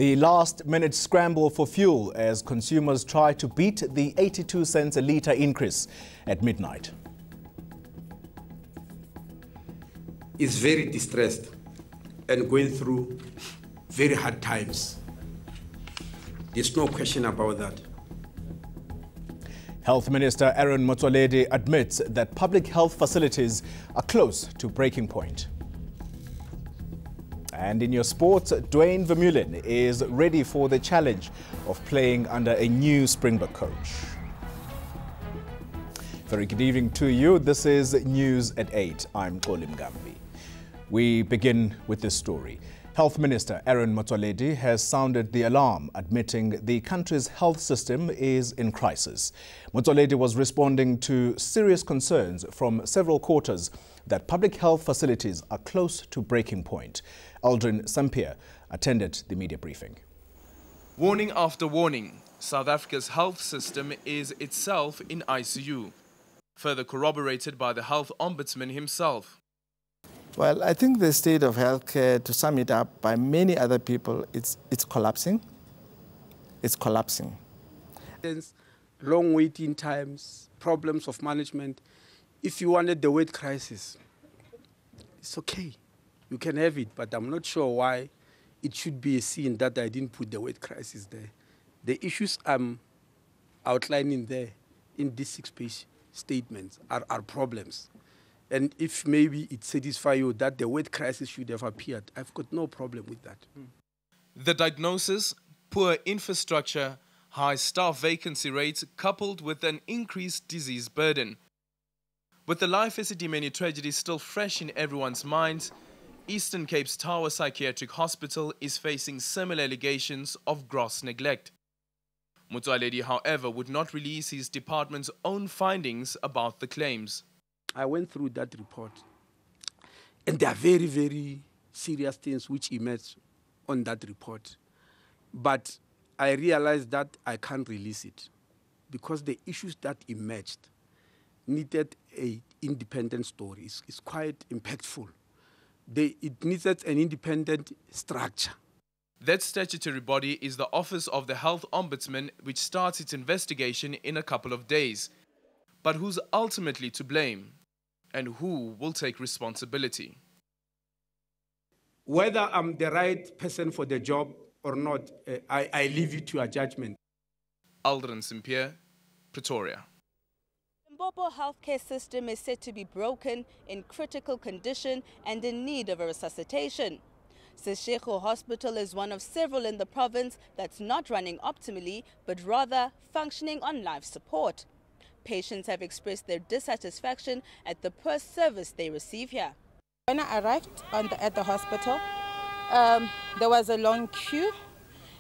The last-minute scramble for fuel as consumers try to beat the 82 cents a litre increase at midnight. Is very distressed and going through very hard times. There's no question about that. Health Minister Aaron Motsoaledi admits that public health facilities are close to breaking point. And in your sports, Dwayne Vermeulen is ready for the challenge of playing under a new Springbok coach. Very good evening to you. This is News at 8. I'm Xoli Mgambi. We begin with this story. Health Minister Aaron Motsoaledi has sounded the alarm, admitting the country's health system is in crisis. Motsoaledi was responding to serious concerns from several quarters that public health facilities are close to breaking point. Aldrin Sampier attended the media briefing. Warning after warning, South Africa's health system is itself in ICU, further corroborated by the health ombudsman himself. Well, I think the state of healthcare, to sum it up by many other people, it's collapsing. It's collapsing. Long waiting times, problems of management. If you wanted the weight crisis, it's okay. You can have it, but I'm not sure why it should be a sin that I didn't put the weight crisis there. The issues I'm outlining there in these 6-page statements are problems. And if maybe it satisfies you that the weight crisis should have appeared, I've got no problem with that. The diagnosis, poor infrastructure, high staff vacancy rates coupled with an increased disease burden. With the Life Esidimeni tragedy still fresh in everyone's minds, Eastern Cape's Tower Psychiatric Hospital is facing similar allegations of gross neglect. Motsoaledi, however, would not release his department's own findings about the claims. I went through that report, and there are very, very serious things which emerged on that report. But I realized that I can't release it because the issues that emerged needed an independent story. It's quite impactful. It needed an independent structure. That statutory body is the Office of the Health Ombudsman, which starts its investigation in a couple of days. But who's ultimately to blame? And who will take responsibility? Whether I'm the right person for the job or not, I leave it to your judgment. Aldrin Sampier, Pretoria. The Ngcobo healthcare system is said to be broken, in critical condition and in need of a resuscitation. Seshego Hospital is one of several in the province that's not running optimally, but rather functioning on life support. Patients have expressed their dissatisfaction at the poor service they receive here. When I arrived at the hospital, there was a long queue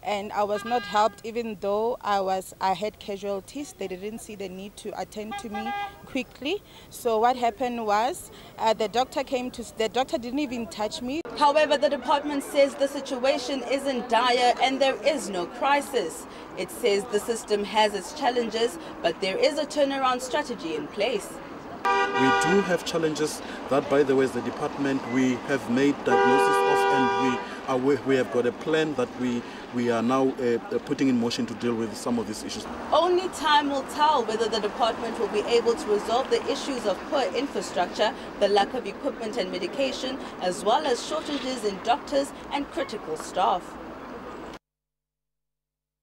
and I was not helped. Even though I had casualties, they didn't see the need to attend to me quickly. So what happened was the doctor didn't even touch me. However, the department says the situation isn't dire and there is no crisis. It says the system has its challenges, but there is a turnaround strategy in place. We do have challenges that, by the way, as the department, we have made diagnosis of, and we have got a plan that we are now putting in motion to deal with some of these issues. Only time will tell whether the department will be able to resolve the issues of poor infrastructure, the lack of equipment and medication, as well as shortages in doctors and critical staff.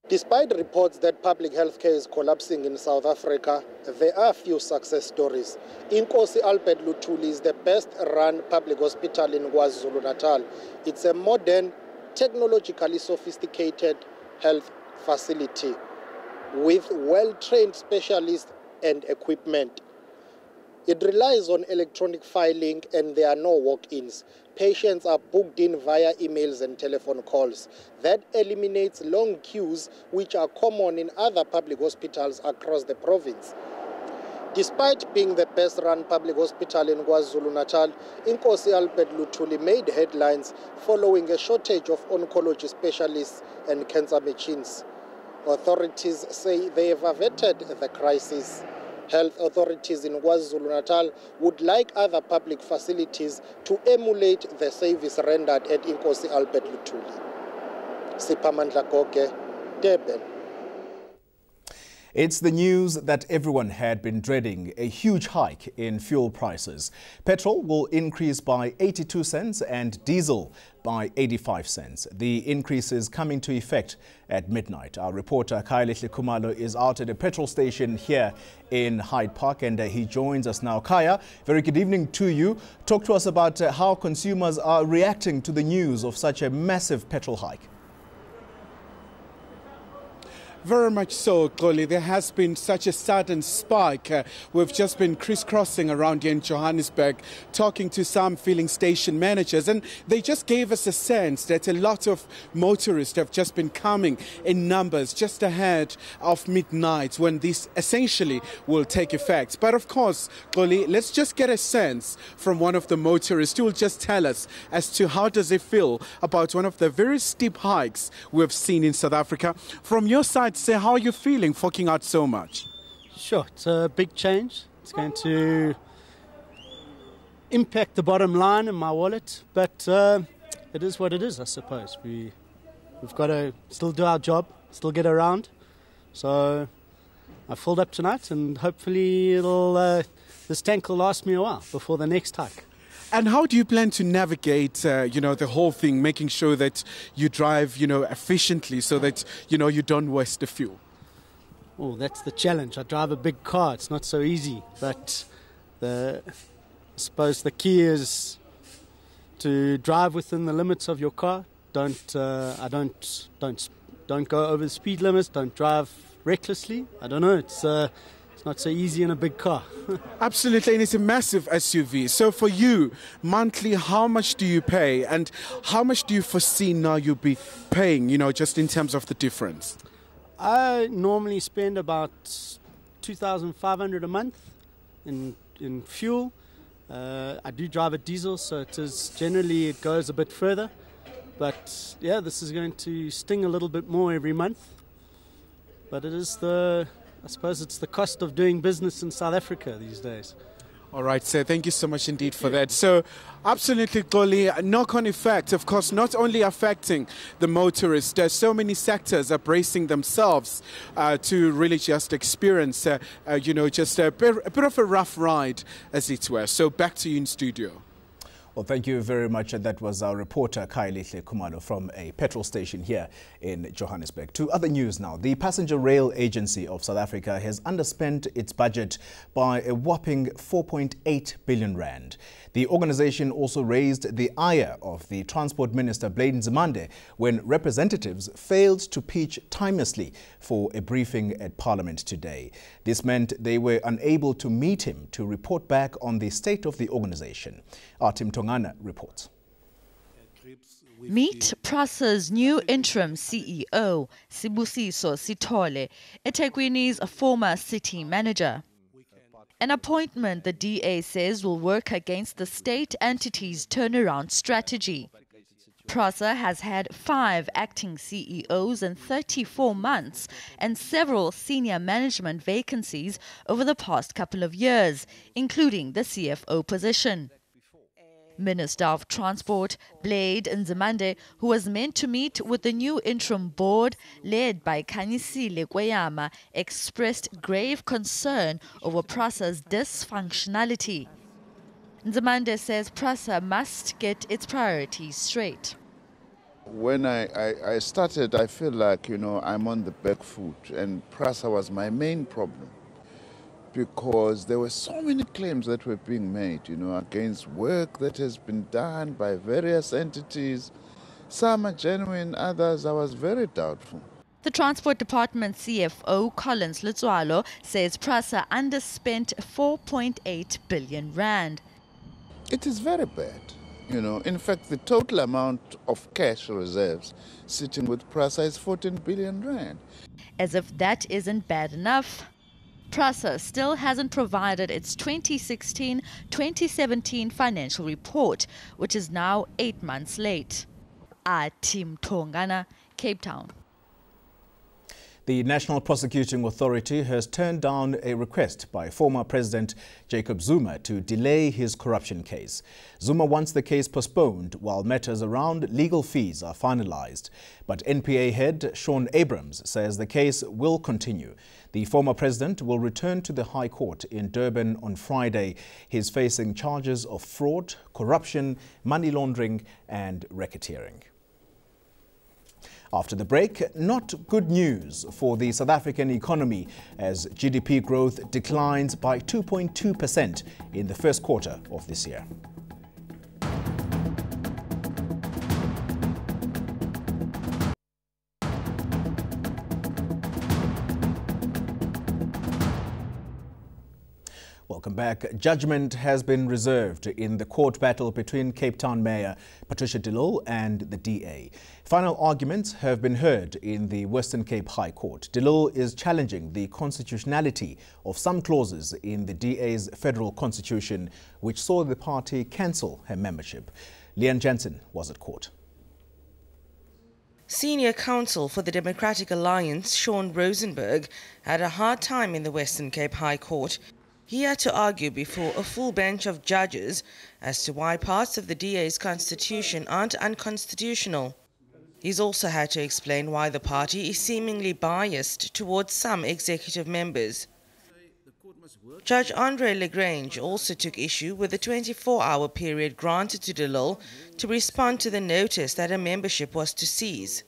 Despite reports that public health care is collapsing in South Africa, there are few success stories. eNkosi Albert Luthuli is the best-run public hospital in KwaZulu-Natal. It's a modern, technologically sophisticated health facility with well-trained specialists and equipment. It relies on electronic filing and there are no walk-ins. Patients are booked in via emails and telephone calls. That eliminates long queues which are common in other public hospitals across the province. Despite being the best-run public hospital in KwaZulu-Natal, eNkosi Albert Luthuli made headlines following a shortage of oncology specialists and cancer machines. Authorities say they have averted the crisis. Health authorities in KwaZulu-Natal would like other public facilities to emulate the service rendered at eNkosi Albert Luthuli. Siphamandla Goge, Durban. It's the news that everyone had been dreading, a huge hike in fuel prices. Petrol will increase by 82 cents and diesel by 85 cents. The increase is coming to effect at midnight. Our reporter Kaya Khumalo is out at a petrol station here in Hyde Park and he joins us now. Kaya, very good evening to you. Talk to us about how consumers are reacting to the news of such a massive petrol hike. Very much so, Goli. There has been such a sudden spike. We've just been crisscrossing around here in Johannesburg, talking to some filling station managers, and they just gave us a sense that a lot of motorists have just been coming in numbers just ahead of midnight when this essentially will take effect. But of course, Goli, let's just get a sense from one of the motorists who will just tell us as to how does it feel about one of the very steep hikes we've seen in South Africa. From your side, say, how are you feeling forking out so much? Sure, it's a big change. It's going to impact the bottom line in my wallet, but it is what it is, I suppose. We've got to still do our job, still get around. So I filled up tonight, and hopefully this tank will last me a while before the next hike. And how do you plan to navigate, the whole thing, making sure that you drive, efficiently so that, you don't waste the fuel? Oh, that's the challenge. I drive a big car. It's not so easy. But I suppose the key is to drive within the limits of your car. Don't go over the speed limits. Don't drive recklessly. I don't know. It's not so easy in a big car. Absolutely, and it's a massive SUV. So for you, monthly, how much do you pay, and how much do you foresee now you'll be paying, just in terms of the difference? I normally spend about 2,500 a month in fuel. I do drive a diesel, so it goes a bit further. But yeah, this is going to sting a little bit more every month. But I suppose it's the cost of doing business in South Africa these days. All right, sir. Thank you so much indeed for that. So, absolutely, Goli, knock-on effect, of course, not only affecting the motorists. There's so many sectors are bracing themselves to really just experience, just a bit of a rough ride, as it were. So, back to you in studio. Well, thank you very much. That was our reporter, Kaya Khumalo, from a petrol station here in Johannesburg. To other news now. The Passenger Rail Agency of South Africa has underspent its budget by a whopping 4.8 billion rand. The organization also raised the ire of the Transport Minister, President Zuma, when representatives failed to pitch timelessly for a briefing at Parliament today. This meant they were unable to meet him to report back on the state of the organization. Our Tim Tongana reports. Meet PRASA's new interim CEO, Sfiso Ngcobo, eThekwini's former city manager. An appointment the DA says will work against the state entity's turnaround strategy. PRASA has had 5 acting CEOs in 34 months and several senior management vacancies over the past couple of years, including the CFO position. Minister of Transport, Blade Nzimande, who was meant to meet with the new interim board led by Khanyisile, expressed grave concern over PRASA's dysfunctionality. Nzimande says PRASA must get its priorities straight. When I started, I feel like, I'm on the back foot, and PRASA was my main problem, because there were so many claims that were being made, against work that has been done by various entities. Some are genuine, others I was very doubtful. The Transport Department CFO, Collins Letswalo, says PRASA underspent 4.8 billion rand. It is very bad. In fact, the total amount of cash reserves sitting with PRASA is 14 billion rand. As if that isn't bad enough, PRASA still hasn't provided its 2016-2017 financial report, which is now 8 months late. Tim Tongana, Cape Town. The National Prosecuting Authority has turned down a request by former President Jacob Zuma to delay his corruption case. Zuma wants the case postponed while matters around legal fees are finalized. But NPA head Shaun Abrahams says the case will continue. The former president will return to the High Court in Durban on Friday. He's facing charges of fraud, corruption, money laundering and racketeering. After the break, not good news for the South African economy as GDP growth declines by 2.2% in the first quarter of this year. Welcome back. Judgment has been reserved in the court battle between Cape Town Mayor Patricia de Lille and the DA. Final arguments have been heard in the Western Cape High Court. De Lille is challenging the constitutionality of some clauses in the DA's federal constitution, which saw the party cancel her membership. Leanne Jansen was at court. Senior counsel for the Democratic Alliance, Sean Rosenberg, had a hard time in the Western Cape High Court. He had to argue before a full bench of judges as to why parts of the DA's constitution aren't unconstitutional. He's also had to explain why the party is seemingly biased towards some executive members. Judge Andre Lagrange also took issue with the 24-hour period granted to de Lille to respond to the notice that her membership was to cease.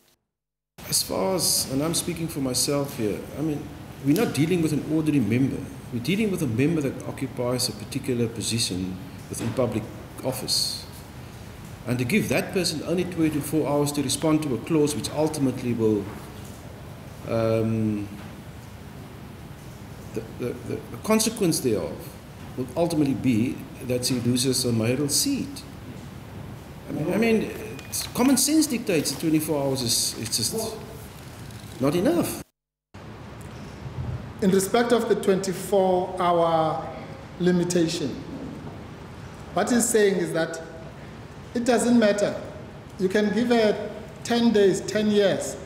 As far as, and I'm speaking for myself here, I mean, we're not dealing with an ordinary member. We're dealing with a member that occupies a particular position within public office. And to give that person only 24 hours to respond to a clause which ultimately will, the consequence thereof will ultimately be that he loses a mayoral seat. I mean, common sense dictates that 24 hours is just not enough. In respect of the 24-hour limitation, what he's saying is that it doesn't matter. You can give her 10 days, 10 years.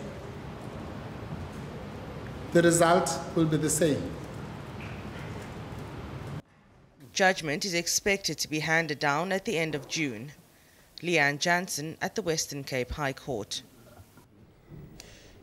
The result will be the same. Judgment is expected to be handed down at the end of June. Leanne Jansen at the Western Cape High Court.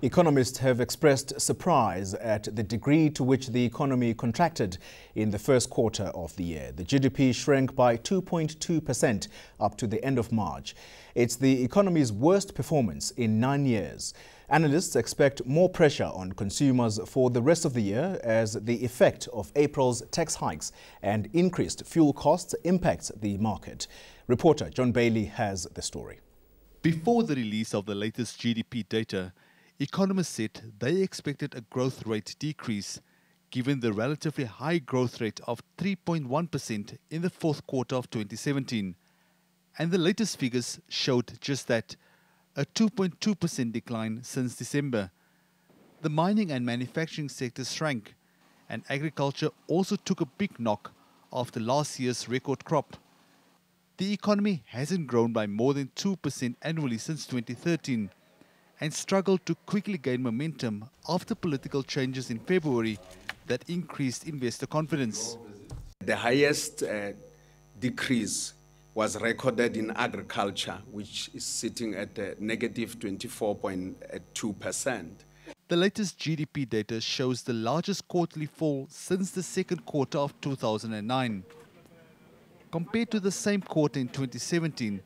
Economists have expressed surprise at the degree to which the economy contracted in the first quarter of the year. The GDP shrank by 2.2% up to the end of March. It's the economy's worst performance in 9 years. Analysts expect more pressure on consumers for the rest of the year as the effect of April's tax hikes and increased fuel costs impacts the market. Reporter John Bailey has the story. Before the release of the latest GDP data, economists said they expected a growth rate decrease given the relatively high growth rate of 3.1% in the fourth quarter of 2017. And the latest figures showed just that, a 2.2% decline since December. The mining and manufacturing sectors shrank, and agriculture also took a big knock after last year's record crop. The economy hasn't grown by more than 2% annually since 2013, and struggled to quickly gain momentum after political changes in February that increased investor confidence. The highest decrease was recorded in agriculture, which is sitting at negative 24.2%. The latest GDP data shows the largest quarterly fall since the second quarter of 2009. Compared to the same quarter in 2017,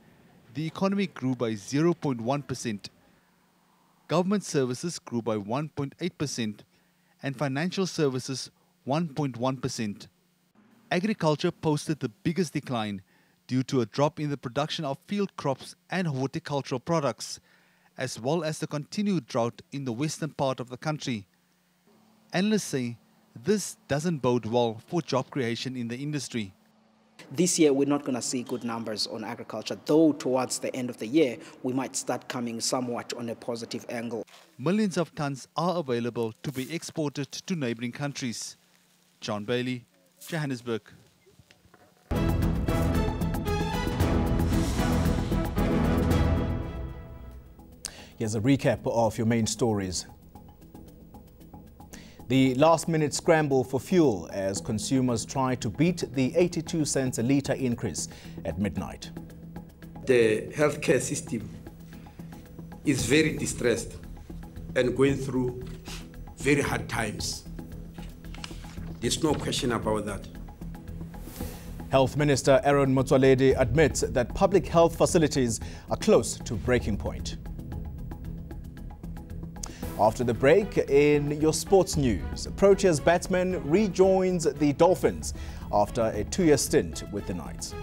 the economy grew by 0.1%. Government services grew by 1.8% and financial services 1.1%. Agriculture posted the biggest decline due to a drop in the production of field crops and horticultural products, as well as the continued drought in the western part of the country. Analysts say this doesn't bode well for job creation in the industry. This year, we're not going to see good numbers on agriculture, though towards the end of the year, we might start coming somewhat on a positive angle. Millions of tons are available to be exported to neighboring countries. John Bailey, Johannesburg. Here's a recap of your main stories. The last-minute scramble for fuel as consumers try to beat the 82 cents a litre increase at midnight. The healthcare system is very distressed and going through very hard times. There's no question about that. Health Minister Aaron Motsoaledi admits that public health facilities are close to breaking point. After the break, in your sports news, Proteas batsman rejoins the Dolphins after a 2-year stint with the Knights.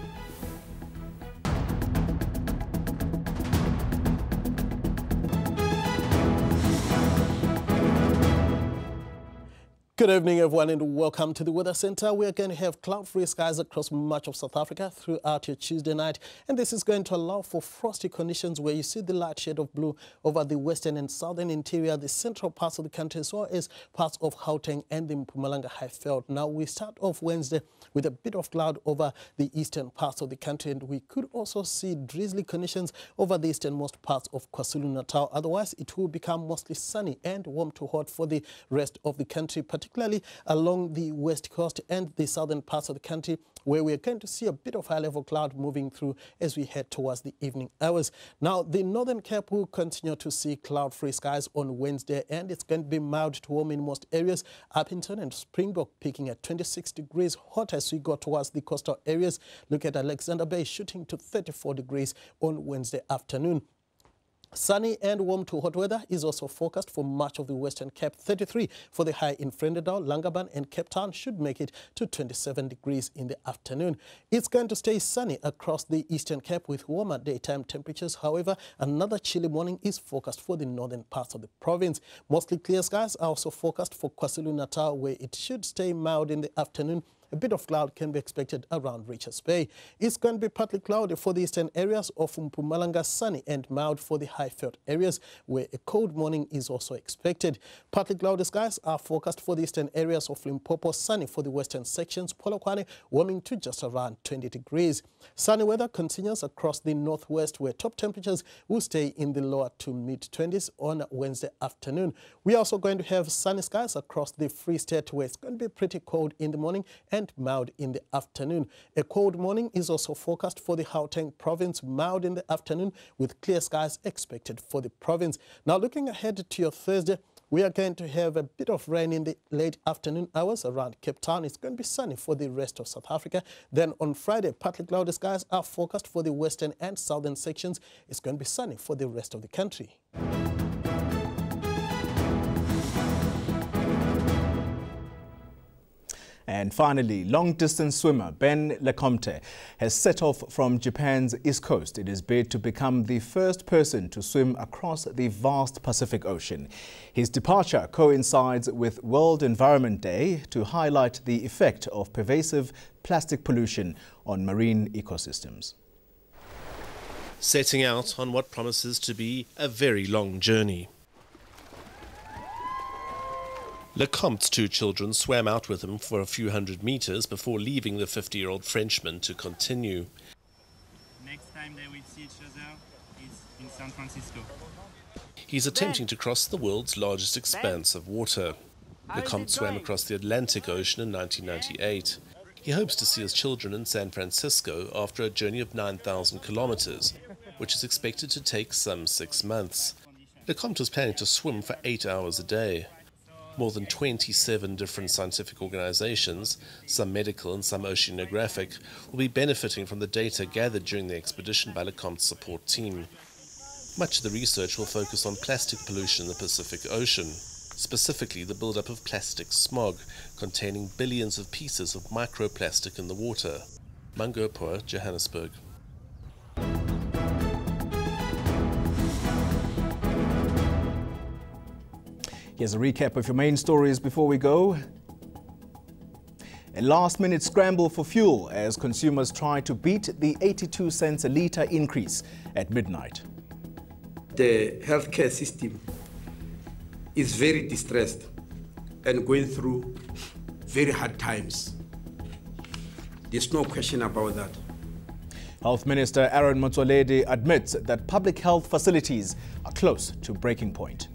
Good evening, everyone, and welcome to the Weather Center. We are going to have cloud-free skies across much of South Africa throughout your Tuesday night, and this is going to allow for frosty conditions where you see the light shade of blue over the western and southern interior, the central parts of the country, as well as parts of Gauteng and the Mpumalanga Highveld. Now, we start off Wednesday with a bit of cloud over the eastern parts of the country, and we could also see drizzly conditions over the easternmost parts of KwaZulu-Natal. Otherwise, it will become mostly sunny and warm to hot for the rest of the country, particularly along the west coast and the southern parts of the country, where we are going to see a bit of high-level cloud moving through as we head towards the evening hours. Now, the Northern Cape will continue to see cloud-free skies on Wednesday, and it's going to be mild to warm in most areas. Upington and Springbok peaking at 26 degrees hot as we go towards the coastal areas. Look at Alexander Bay shooting to 34 degrees on Wednesday afternoon. Sunny and warm to hot weather is also forecast for much of the Western Cape. 33 for the high in Vredendal, Langebaan and Cape Town should make it to 27 degrees in the afternoon. It's going to stay sunny across the Eastern Cape with warmer daytime temperatures. However, another chilly morning is forecast for the northern parts of the province. Mostly clear skies are also forecast for KwaZulu-Natal, where it should stay mild in the afternoon. A bit of cloud can be expected around Richards Bay. It's going to be partly cloudy for the eastern areas of Mpumalanga, sunny and mild for the Highveld areas, where a cold morning is also expected. Partly cloudy skies are forecast for the eastern areas of Limpopo, sunny for the western sections, Polokwane warming to just around 20 degrees. Sunny weather continues across the northwest, where top temperatures will stay in the lower to mid-20s on Wednesday afternoon. We are also going to have sunny skies across the Free State, where it's going to be pretty cold in the morning and mild in the afternoon. A cold morning is also forecast for the Gauteng province, mild in the afternoon with clear skies expected for the province. Now, looking ahead to your Thursday, we are going to have a bit of rain in the late afternoon hours around Cape Town. It's going to be sunny for the rest of South Africa. Then on Friday, partly cloudy skies are forecast for the western and southern sections. It's going to be sunny for the rest of the country. And finally, long-distance swimmer Ben Lecomte has set off from Japan's east coast in his bid to become the first person to swim across the vast Pacific Ocean. His departure coincides with World Environment Day to highlight the effect of pervasive plastic pollution on marine ecosystems. Setting out on what promises to be a very long journey. Lecomte's 2 children swam out with him for a few hundred meters before leaving the 50-year-old Frenchman to continue. Next time they will see each other is in San Francisco. He's attempting to cross the world's largest expanse of water. Lecomte swam across the Atlantic Ocean in 1998. He hopes to see his children in San Francisco after a journey of 9,000 kilometers, which is expected to take some 6 months. Lecomte is planning to swim for 8 hours a day. More than 27 different scientific organizations, some medical and some oceanographic, will be benefiting from the data gathered during the expedition by Lecomte's support team. Much of the research will focus on plastic pollution in the Pacific Ocean, specifically the buildup of plastic smog, containing billions of pieces of microplastic in the water. Mungo Poa, Johannesburg. Here's a recap of your main stories before we go. A last-minute scramble for fuel as consumers try to beat the 82 cents a litre increase at midnight. The healthcare system is very distressed and going through very hard times. There's no question about that. Health Minister Aaron Motsoaledi admits that public health facilities are close to breaking point.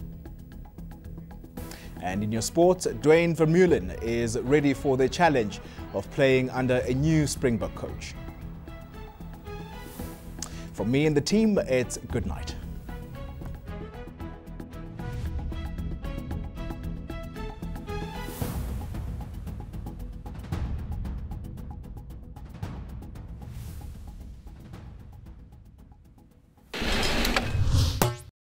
And in your sports, Dwayne Vermeulen is ready for the challenge of playing under a new Springbok coach. From me and the team, it's good night.